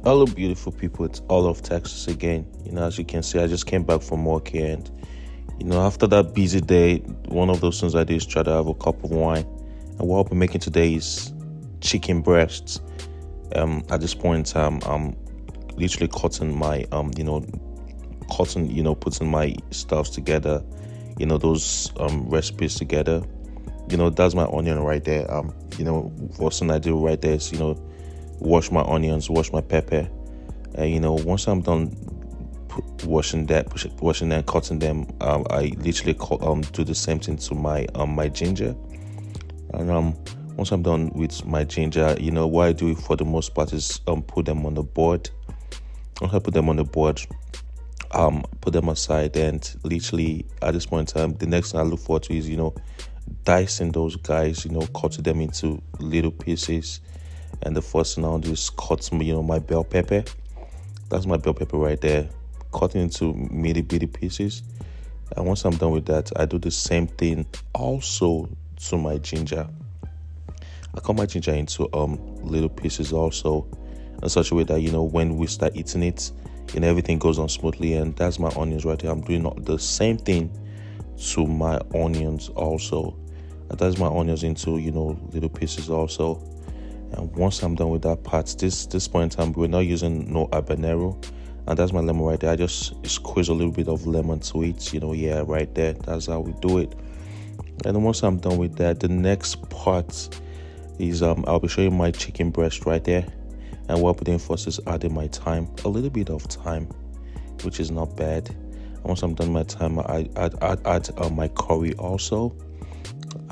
Hello, beautiful people. It's all of Texas again. As you can see, I just came back from work here, and after that busy day, one of those things I do is try to have a cup of wine. And what I'll be making today is chicken breasts. At this point in time, I'm literally cutting my putting my stuffs together. Those recipes together. That's my onion right there. First thing I do right there is wash my onions, wash my pepper. Once I'm done washing and cutting them, I literally do the same thing to my ginger. And once I'm done with my ginger, what I do for the most part is put them on the board. Once I put them on the board, put them aside, and literally at this point in time, the next thing I look forward to is dicing those guys, cutting them into little pieces. And the first thing I'll do is cut my bell pepper. That's my bell pepper right there, cutting into bitty pieces. And once I'm done with that, I do the same thing also to my ginger. I cut my ginger into little pieces also, in such a way that when we start eating it, everything goes on smoothly. And that's my onions right here. I'm doing the same thing to my onions also. And that's my onions into little pieces also. And once I'm done with that part, this point in time, we're not using no habanero. And that's my lemon right there. I just squeeze a little bit of lemon to it, right there. That's how we do it. And then once I'm done with that, the next part is I'll be showing my chicken breast right there. And what I'm doing first is adding my thyme, a little bit of thyme, which is not bad. And once I'm done with my thyme, I add my curry also.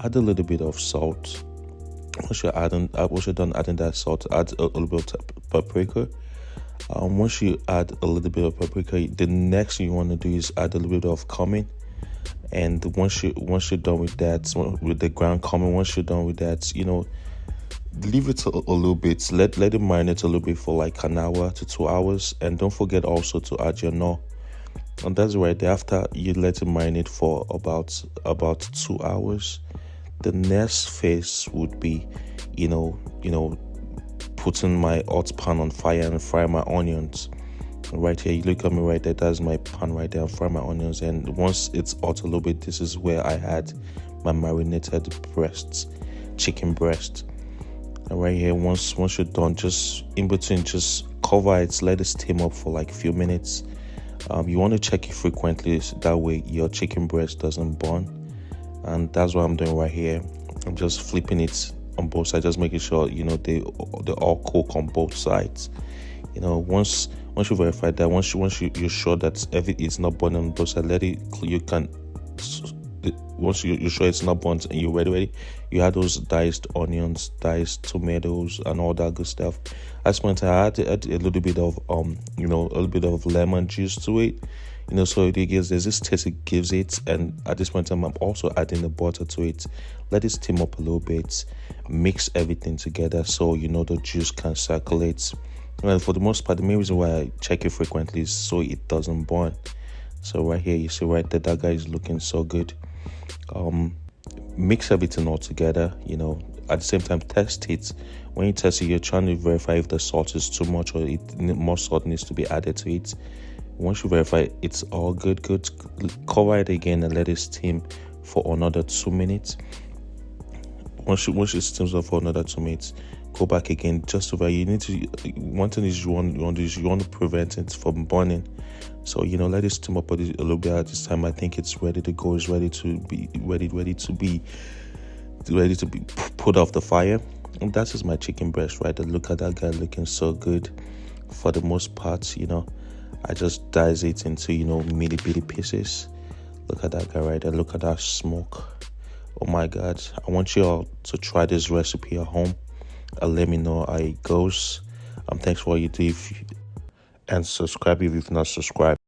Add a little bit of salt. Once you're done adding that salt, add a little bit of paprika. Once you add a little bit of paprika, the next thing you want to do is add a little bit of cumin. And once you're done with that, with the ground cumin, once you're done with that, leave it a little bit. Let it marinate a little bit for like an hour to 2 hours. And don't forget also to add your knorr. And that's right there. After you let it marinate for about 2 hours, the next phase would be, putting my hot pan on fire and fry my onions. Right here, you look at me right there. That's my pan right there. I fry my onions, and once it's hot a little bit, this is where I had my marinated chicken breast. And right here, once you're done, just in between, just cover it, let it steam up for like a few minutes. You want to check it frequently, so that way your chicken breast doesn't burn. And that's what I'm doing right here. I'm just flipping it on both sides, just making sure they all cook on both sides. Once you verify that, once you're sure that everything is not burning on both sides, once you're sure it's not burnt and you're ready, you add those diced onions, diced tomatoes, and all that good stuff. At this point, I add a little bit of a little bit of lemon juice to it. So there's this taste it gives it. And at this point in time, I'm also adding the butter to it. Let it steam up a little bit. Mix everything together so the juice can circulate. And for the most part, the main reason why I check it frequently is so it doesn't burn. So right here, you see right there, that guy is looking so good. Mix everything all together. At the same time, test it. When you test it, you're trying to verify if the salt is too much or more salt needs to be added to it. Once you verify it's all good, cover it again and let it steam for another 2 minutes. Once it steams up for another 2 minutes, go back again. Just over, one thing is you want to prevent it from burning. So let it steam up a little bit. At this time, I think it's ready to go. It's ready to be put off the fire. And that is my chicken breast right there. Look at that guy looking so good. For the most part, I just dice it into bitty pieces. Look at that guy right there. Look at that smoke. Oh my god, I want you all to try this recipe at home and let me know how it goes. Thanks for what you do, and subscribe if you've not subscribed.